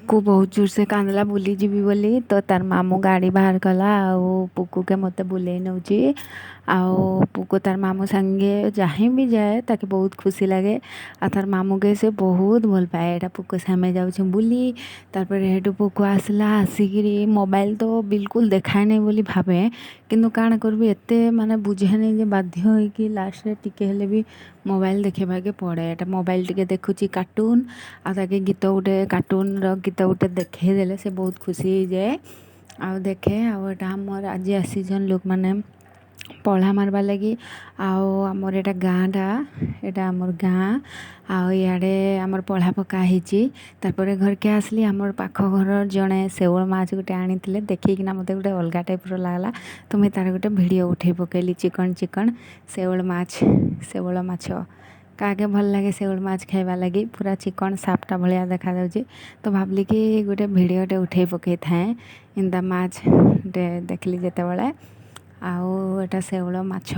पुकु बहुत जोर से कांदला बुली जीवी बोली तो तार मामू गाड़ी बाहर कला पुकु के मते बुले नौची पुकु तार मामू संगे जहीं भी जाए ताके बहुत खुशी लगे आ तार मामू के से बहुत भल पाए एटा पुकु सामे जाउछ बुली तारपर हेटु पुकु आसला आसिकिरी मोबाइल तो बिल्कुल देखाए नहीं बोली भावे किंतु काण करबी एते माने बुझे नहीं जे बाध्य होई कि लास्ट रे टिके हेले भी मोबाइल देखेबाके पड़े एटा मोबाइल टिके देखुची कार्टून आ ताके गीत गुटे कार्टून रो गीत गुटे देखे देले से बहुत खुशी हो जाए आ देखे आटा आमर आज आसीछन लोक माने पढ़ा मारवा लगी आमर एटा गाँटा एटा आमर गाँ आड़े आमर पढ़ा पका होती तारपर घर के आसली आमर पाख घर जड़े शेवल माछ गोटे आनी देखिकिना मत गोटे अलग टाइप लगला तो मुझे तार गोटे भिडियो उठे पकेली चिकन चिकन शेवल माछ काके भल लगे शेवल माछ खाइबा लगी पूरा चिकन सापटा भलिया देखा जाउची तो भाबली कि गोटे भिडियोटे उठे पकई थाए इंदा माछ देखली जेते बेले आउ एटा शेवल माछ।